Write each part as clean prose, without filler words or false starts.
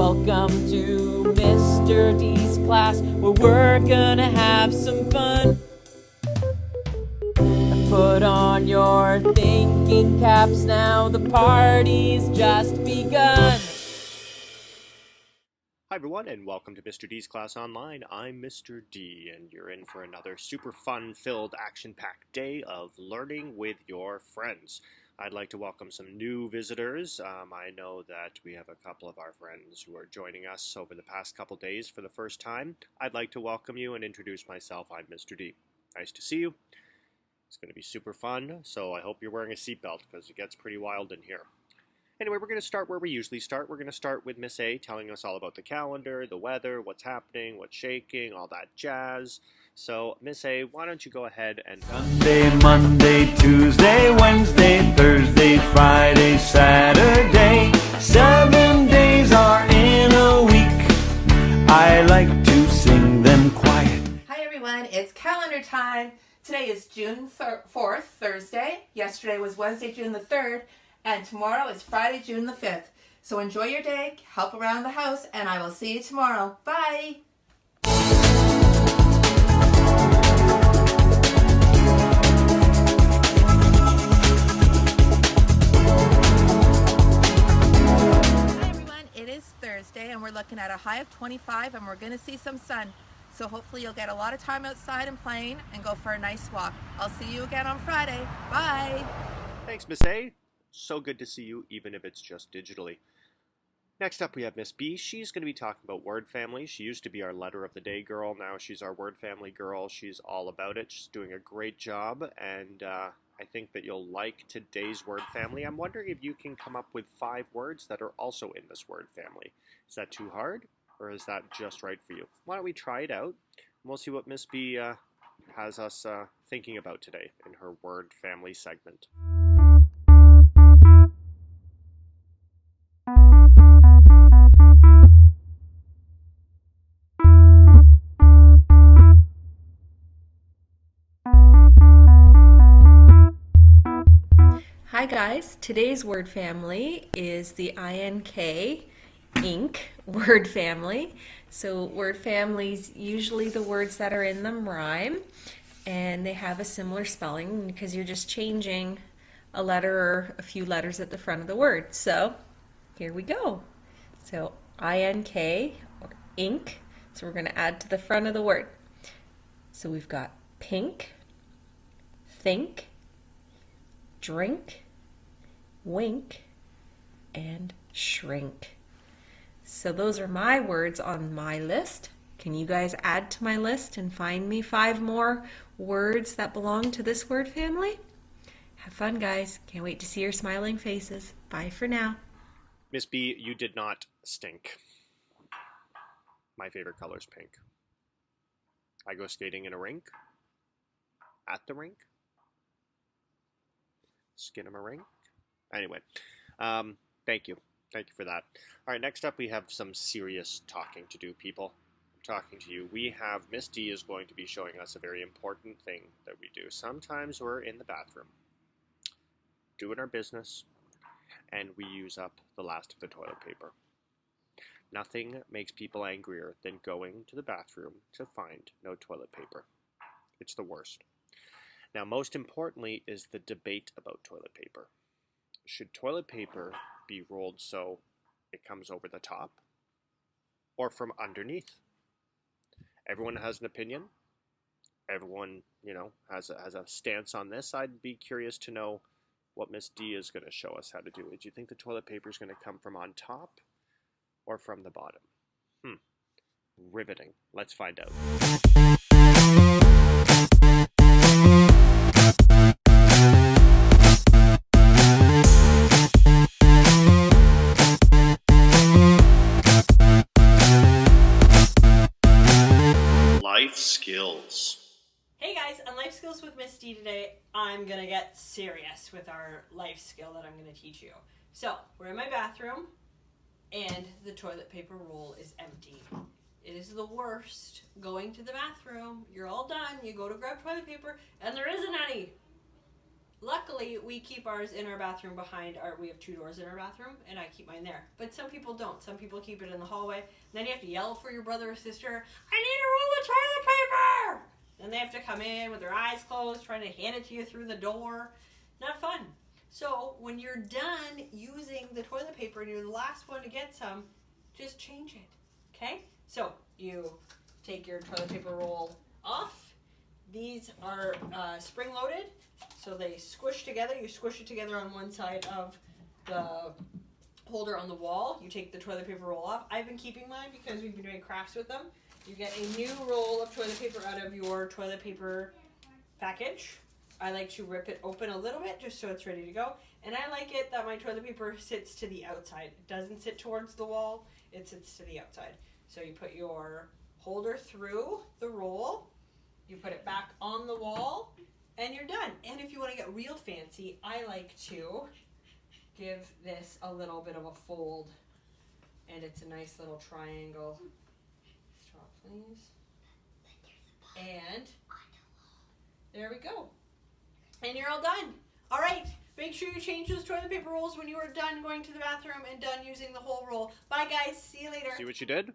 Welcome to Mr. D's class, where we're gonna have some fun. Put on your thinking caps now, the party's just begun. Hi everyone, and welcome to Mr. D's Class Online. I'm Mr. D, and you're in for another super fun-filled, action-packed day of learning with your friends. I'd like to welcome some new visitors. I know that we have a couple of our friends who are joining us over the past couple days for the first time. I'd like to welcome you and introduce myself. I'm Mr. D. Nice to see you. It's going to be super fun, so I hope you're wearing a seatbelt because it gets pretty wild in here. Anyway, we're going to start where we usually start. We're going to start with Miss A telling us all about the calendar, the weather, what's happening, what's shaking, all that jazz. So, Miss A, why don't you go ahead and... Sunday, Monday, Tuesday, Wednesday, Thursday, Friday, Saturday. 7 days are in a week. I like to sing them quiet. Hi everyone, it's calendar time. Today is June 4th, Thursday. Yesterday was Wednesday, June the 3rd. And tomorrow is Friday, June the 5th. So enjoy your day, help around the house, and I will see you tomorrow. Bye! Hi everyone, it is Thursday and we're looking at a high of 25 and we're going to see some sun. So hopefully you'll get a lot of time outside and playing and go for a nice walk. I'll see you again on Friday. Bye! Thanks, Miss A. So good to see you, even if it's just digitally. Next up, we have Miss B. She's going to be talking about word families. She used to be our letter of the day girl. Now she's our word family girl. She's all about it. She's doing a great job, and I think that you'll like today's word family. I'm wondering if you can come up with 5 words that are also in this word family. Is that too hard, or is that just right for you? Why don't we try it out, and we'll see what Miss B has us thinking about today in her word family segment. Hi guys, today's word family is the INK, ink, word family. So word families, usually the words that are in them rhyme and they have a similar spelling because you're just changing a letter or a few letters at the front of the word. So here we go. So INK or ink, so we're going to add to the front of the word. So we've got pink, think, drink, wink, and shrink. So those are my words on my list. Can you guys add to my list and find me 5 more words that belong to this word family? Have fun, guys. Can't wait to see your smiling faces. Bye for now. Miss B, you did not stink. My favorite color is pink. I go skating in a rink. At the rink. Skin 'em a rink. Anyway, thank you. Thank you for that. All right, next up we have some serious talking to do, people. I'm talking to you. We have Miss D is going to be showing us a very important thing that we do. Sometimes we're in the bathroom, doing our business, and we use up the last of the toilet paper. Nothing makes people angrier than going to the bathroom to find no toilet paper. It's the worst. Now, most importantly is the debate about toilet paper. Should toilet paper be rolled so it comes over the top or from underneath? Everyone has an opinion. Everyone, has a stance on this. I'd be curious to know what Miss D is going to show us how to do it. Do you think the toilet paper is going to come from on top or from the bottom? Riveting. Let's find out. Life skills. Hey guys, on Life Skills with Miss D today, I'm gonna get serious with our life skill that I'm gonna teach you. So, we're in my bathroom, and the toilet paper roll is empty. It is the worst. Going to the bathroom, you're all done, you go to grab toilet paper, and there isn't any. Luckily, we keep ours in our bathroom behind our. We have 2 doors in our bathroom, and I keep mine there. But some people don't. Some people keep it in the hallway. And then you have to yell for your brother or sister, "I need a roll of toilet paper!" Then they have to come in with their eyes closed, trying to hand it to you through the door. Not fun. So when you're done using the toilet paper and you're the last one to get some, just change it. Okay? So you take your toilet paper roll off. These are spring-loaded. So they squish together. You squish it together on one side of the holder on the wall. You take the toilet paper roll off. I've been keeping mine because we've been doing crafts with them. You get a new roll of toilet paper out of your toilet paper package. I like to rip it open a little bit just so it's ready to go. And I like it that my toilet paper sits to the outside. It doesn't sit towards the wall. It sits to the outside. So you put your holder through the roll. You put it back on the wall. And you're done. And if you want to get real fancy, I like to give this a little bit of a fold. And it's a nice little triangle. Stop, please. And there we go. And you're all done. All right. Make sure you change those toilet paper rolls when you are done going to the bathroom and done using the whole roll. Bye, guys. See you later. See what you did?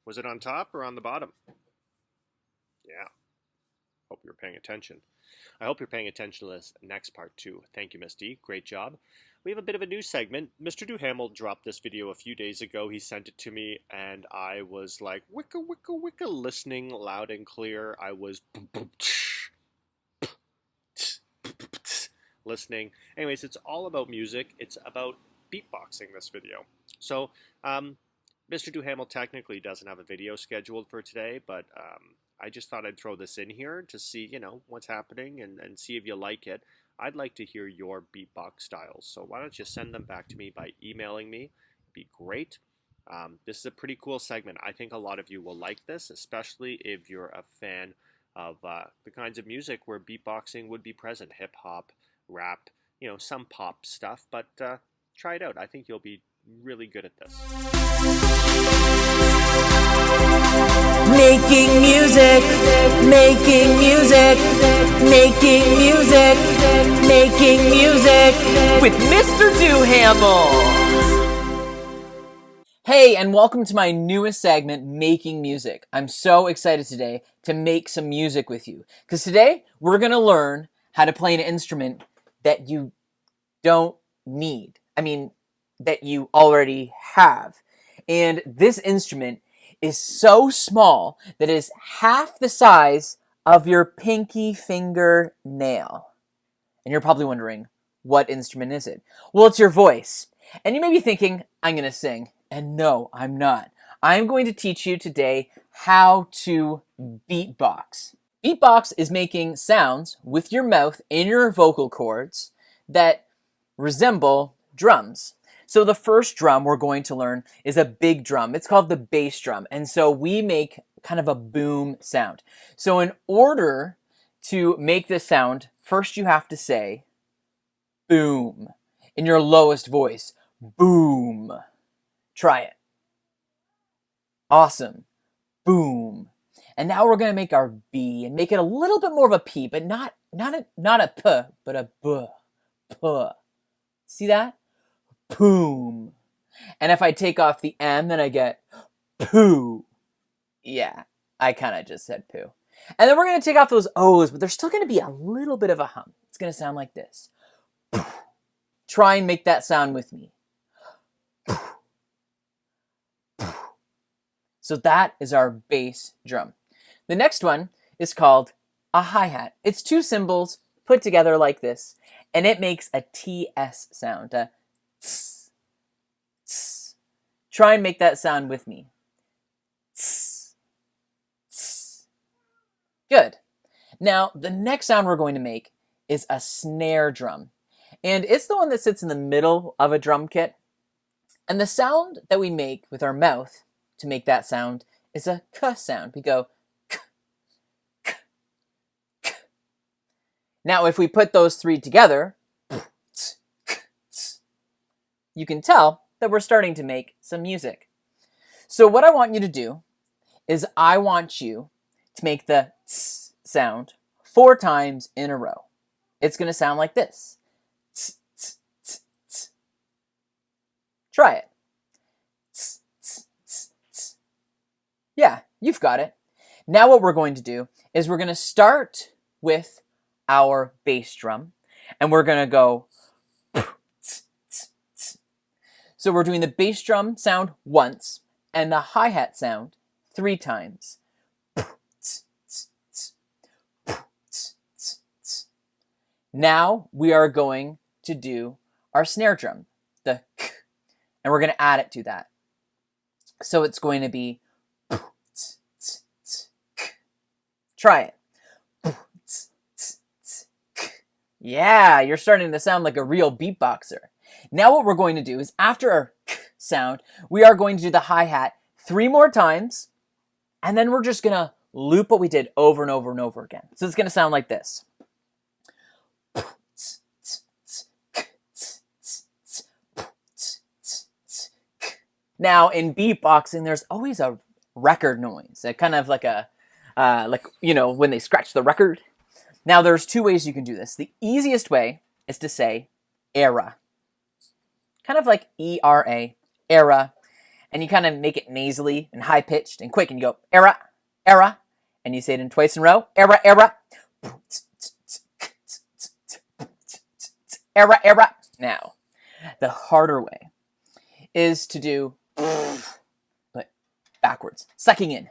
Was it on top or on the bottom? Yeah. Hope you're paying attention. I hope you're paying attention to this next part too. Thank you, Miss D. Great job. We have a bit of a new segment. Mr. Duhamel dropped this video a few days ago. He sent it to me, and I was like, wicka, wicka, wicka, listening loud and clear. I was listening. Anyways, it's all about music. It's about beatboxing, this video. So, Mr. Duhamel technically doesn't have a video scheduled for today, but I just thought I'd throw this in here to see, what's happening and see if you like it. I'd like to hear your beatbox styles. So why don't you send them back to me by emailing me? It'd be great. This is a pretty cool segment. I think a lot of you will like this, especially if you're a fan of the kinds of music where beatboxing would be present. Hip hop, rap, some pop stuff. But try it out. I think you'll be really good at this. Making music, making music, making music, making music with Mr. Duhamel. Hey, and welcome to my newest segment, Making Music. I'm so excited today to make some music with you, because today we're going to learn how to play an instrument that you don't need. That you already have. And this instrument is so small that it is half the size of your pinky finger nail. And you're probably wondering, what instrument is it? Well, it's your voice. And you may be thinking, I'm going to sing. And no, I'm not. I'm going to teach you today how to beatbox. Beatbox is making sounds with your mouth in your vocal cords that resemble drums. So the first drum we're going to learn is a big drum. It's called the bass drum. And so we make kind of a boom sound. So in order to make this sound, first you have to say boom in your lowest voice. Boom. Try it. Awesome. Boom. And now we're going to make our B and make it a little bit more of a P, but not a P, but a B. P. See that? Boom. And if I take off the M, then I get poo. Yeah, I kind of just said poo. And then we're going to take off those O's, but there's still going to be a little bit of a hum. It's going to sound like this. Try and make that sound with me. So that is our bass drum. The next one is called a hi-hat. It's 2 cymbals put together like this, and it makes a TS sound. Tss, tss. Try and make that sound with me. Tss, tss. Good. Now, the next sound we're going to make is a snare drum. And it's the one that sits in the middle of a drum kit. And the sound that we make with our mouth to make that sound is a k sound. We go k, k, k. Now, if we put those 3 together, you can tell that we're starting to make some music. So what I want you to do is I want you to make the tss sound 4 times in a row. it's going to sound like this. Tss, tss, tss, tss. Try it. Tss, tss, tss, tss. Yeah, you've got it. Now what we're going to do is we're going to start with our bass drum, and we're going to go. So we're doing the bass drum sound once and the hi-hat sound 3 times. Now we are going to do our snare drum, the k, and we're going to add it to that. So it's going to be. Try it. Yeah, you're starting to sound like a real beatboxer. Now what we're going to do is after our k sound, we are going to do the hi-hat 3 more times, and then we're just going to loop what we did over and over and over again. So it's going to sound like this. Now in beatboxing, there's always a record noise, kind of like a when they scratch the record. Now there's 2 ways you can do this. The easiest way is to say era, kind of like E-R-A, era, and you kind of make it nasally and high pitched and quick, and you go era, era, and you say it in twice in a row, era, era, era, era. Now, the harder way is to do, but backwards, sucking in.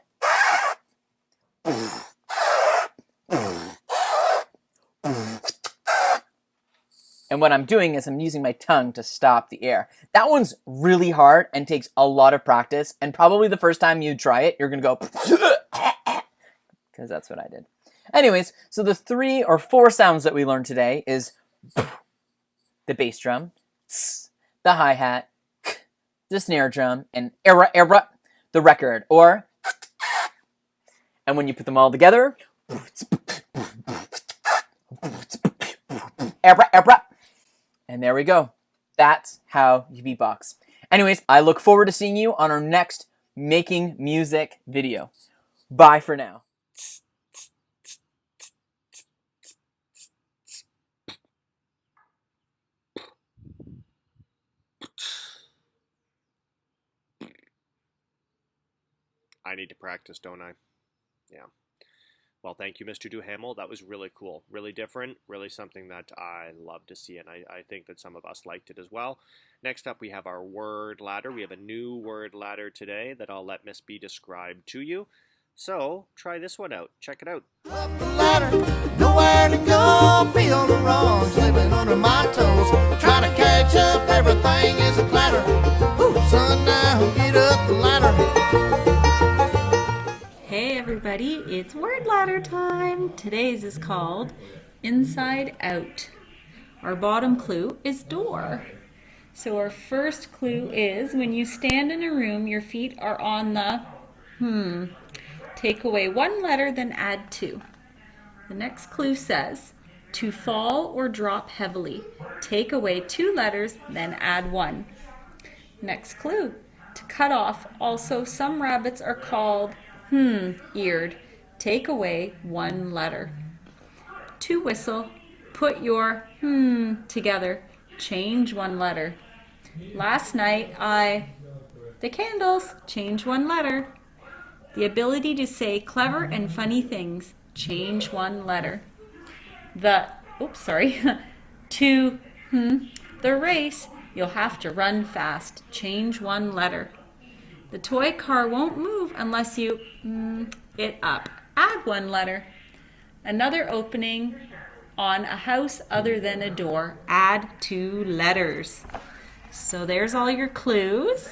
And what I'm doing is I'm using my tongue to stop the air. That one's really hard and takes a lot of practice. And probably the first time you try it, you're going to go, because that's what I did. Anyways, so the 3 or 4 sounds that we learned today is the bass drum, the hi-hat, the snare drum, and era, era, the record. Or, and when you put them all together, era, era. And there we go. That's how you beatbox. Anyways, I look forward to seeing you on our next Making Music video. Bye for now. I need to practice, don't I? Yeah. Well, thank you, Mr. Duhamel. That was really cool, really different, really something that I love to see, and I think that some of us liked it as well. Next up, we have our word ladder. We have a new word ladder today that I'll let Miss B describe to you. So, try this one out. Check it out. Up the ladder, nowhere to go, feel the wrongs living under my toes. Trying to catch up, everything is a clatter. Ooh, son, now get up the ladder. Hey everybody, it's word ladder time. Today's is called Inside Out. Our bottom clue is door. So our first clue is when you stand in a room, your feet are on the Take away 1 letter, then add 2. The next clue says to fall or drop heavily. Take away 2 letters, then add 1. Next clue, to cut off. Also, some rabbits are called eared. Take away 1 letter. To whistle, put your together. Change 1 letter. Last night the candles, change 1 letter. The ability to say clever and funny things, change 1 letter. To the race, you'll have to run fast, change 1 letter. The toy car won't move unless you it up. Add 1 letter. Another opening on a house other than a door. Add 2 letters. So there's all your clues.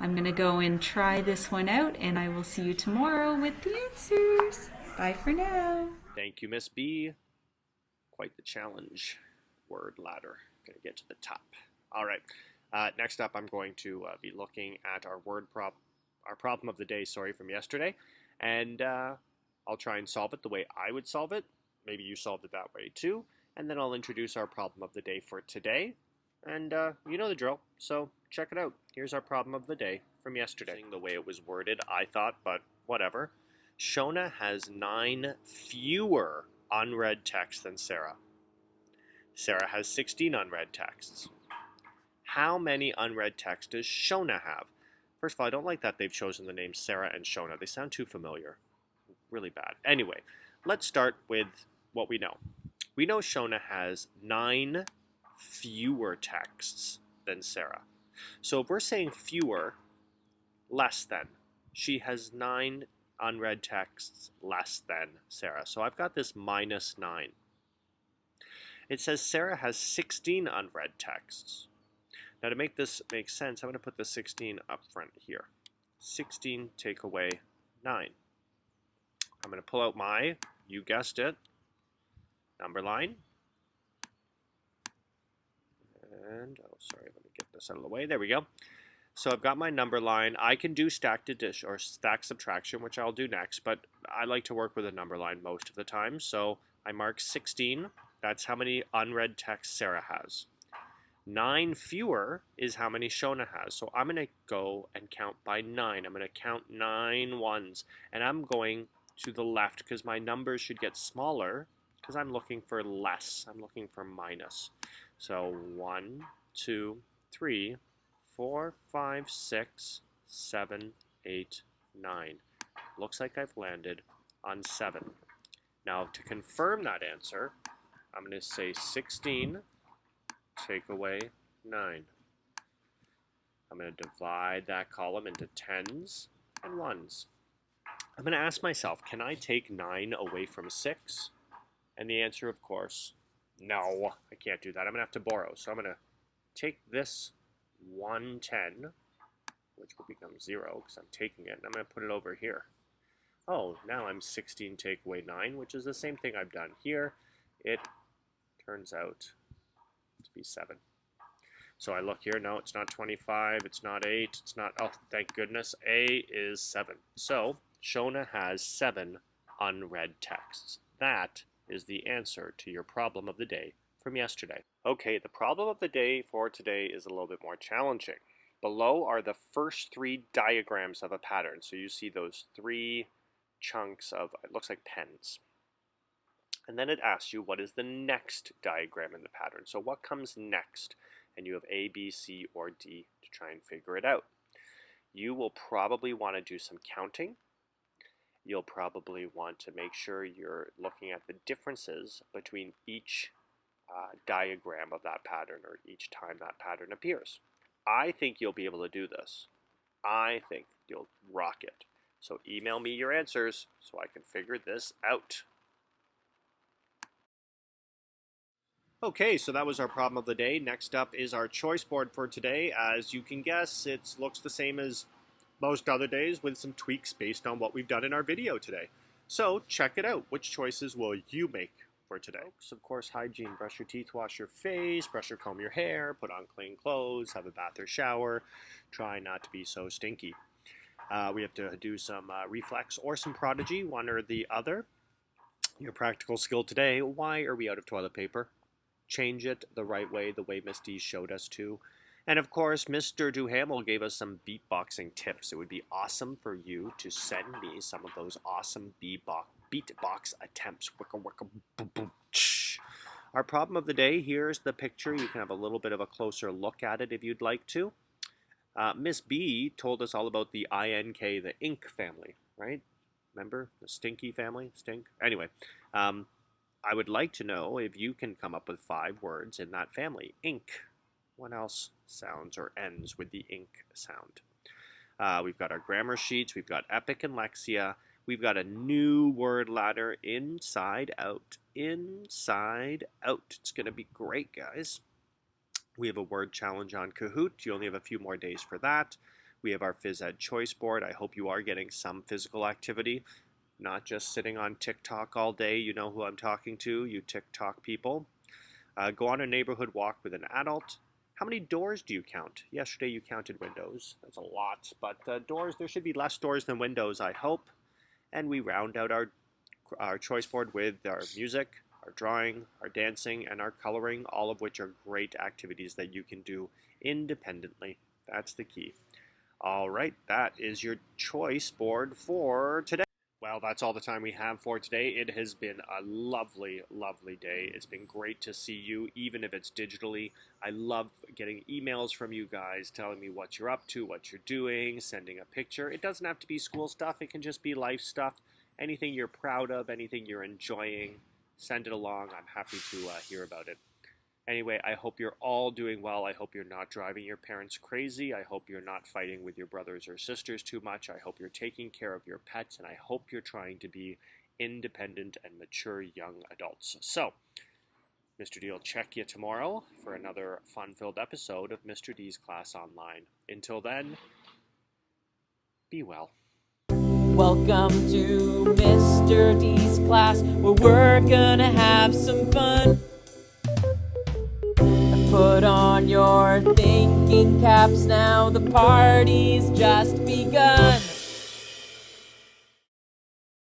I'm going to go and try this one out, and I will see you tomorrow with the answers. Bye for now. Thank you, Miss B. Quite the challenge. Word ladder. Gonna get to the top. All right. Next up, I'm going to be looking at our problem of the day, from yesterday, and I'll try and solve it the way I would solve it. Maybe you solved it that way too, and then I'll introduce our problem of the day for today, and you know the drill, so check it out. Here's our problem of the day from yesterday. The way it was worded, I thought, but whatever. Shona has 9 fewer unread texts than Sarah. Sarah has 16 unread texts. How many unread texts does Shona have? First of all, I don't like that they've chosen the names Sarah and Shona. They sound too familiar. Really bad. Anyway, let's start with what we know. We know Shona has 9 fewer texts than Sarah. So if we're saying fewer, less than, she has 9 unread texts less than Sarah. So I've got this minus 9. It says Sarah has 16 unread texts. Now to make this make sense, I'm going to put the 16 up front here. 16 take away 9. I'm going to pull out my, you guessed it, number line. And, oh sorry, let me get this out of the way. There we go. So I've got my number line. I can do stacked addition or stack subtraction, which I'll do next, but I like to work with a number line most of the time. So I mark 16. That's how many unread texts Sarah has. 9 fewer is how many Shona has. So I'm going to go and count by 9. I'm going to count 9 ones. And I'm going to the left because my numbers should get smaller because I'm looking for less. I'm looking for minus. So 1, 2, 3, 4, 5, 6, 7, 8, 9. Looks like I've landed on 7. Now to confirm that answer, I'm going to say 16 take away 9. I'm going to divide that column into 10s and 1s. I'm going to ask myself, can I take 9 away from 6? And the answer, of course, no, I can't do that. I'm going to have to borrow. So I'm going to take this 110, which will become 0 because I'm taking it, and I'm going to put it over here. Oh, now I'm 16 take away 9, which is the same thing I've done here. It turns out to be 7. So I look here, no, it's not 25, it's not 8, it's not, oh, thank goodness, A is 7. So Shona has 7 unread texts. That is the answer to your problem of the day from yesterday. Okay, the problem of the day for today is a little bit more challenging. Below are the first 3 diagrams of a pattern. So you see those 3 chunks of, it looks like pens. And then it asks you what is the next diagram in the pattern. So what comes next? And you have A, B, C, or D to try and figure it out. You will probably want to do some counting. You'll probably want to make sure you're looking at the differences between each diagram of that pattern or each time that pattern appears. I think you'll be able to do this. I think you'll rock it. So email me your answers so I can figure this out. Okay, so that was our problem of the day. Next up is our choice board for today. As you can guess, it looks the same as most other days with some tweaks based on what we've done in our video today. So check it out. Which choices will you make for today? Of course, hygiene. Brush your teeth, wash your face, brush or comb your hair, put on clean clothes, have a bath or shower. Try not to be so stinky. We have to do some reflex or some prodigy, one or the other. Your practical skill today, why are we out of toilet paper? Change it the right way, the way Miss D showed us to. And of course, Mr. Duhamel gave us some beatboxing tips. It would be awesome for you to send me some of those awesome beatbox attempts. Wicka, wicka, boom, boom, shh. Our problem of the day, here's the picture. You can have a little bit of a closer look at it if you'd like to. Miss B told us all about the INK, the ink family, right? Remember? The stinky family? Stink? Anyway, I would like to know if you can come up with 5 words in that family. Ink. What else sounds or ends with the ink sound? We've got our grammar sheets. We've got Epic and Lexia. We've got a new word ladder, inside out. Inside out. It's going to be great, guys. We have a word challenge on Kahoot. You only have a few more days for that. We have our Phys Ed choice board. I hope you are getting some physical activity, not just sitting on TikTok all day. You know who I'm talking to, you TikTok people. Go on a neighborhood walk with an adult. How many doors do you count? Yesterday you counted windows. That's a lot, but doors, there should be less doors than windows, I hope. And we round out our choice board with our music, our drawing, our dancing, and our coloring, all of which are great activities that you can do independently. That's the key. All right, that is your choice board for today. Well, that's all the time we have for today. It has been a lovely, lovely day. It's been great to see you, even if it's digitally. I love getting emails from you guys telling me what you're up to, what you're doing, sending a picture. It doesn't have to be school stuff. It can just be life stuff. Anything you're proud of, anything you're enjoying, send it along. I'm happy to hear about it. Anyway, I hope you're all doing well. I hope you're not driving your parents crazy. I hope you're not fighting with your brothers or sisters too much. I hope you're taking care of your pets, and I hope you're trying to be independent and mature young adults. So, Mr. D will check you tomorrow for another fun-filled episode of Mr. D's Class Online. Until then, be well. Welcome to Mr. D's class, where we're gonna have some fun. Put on your thinking caps now, the party's just begun.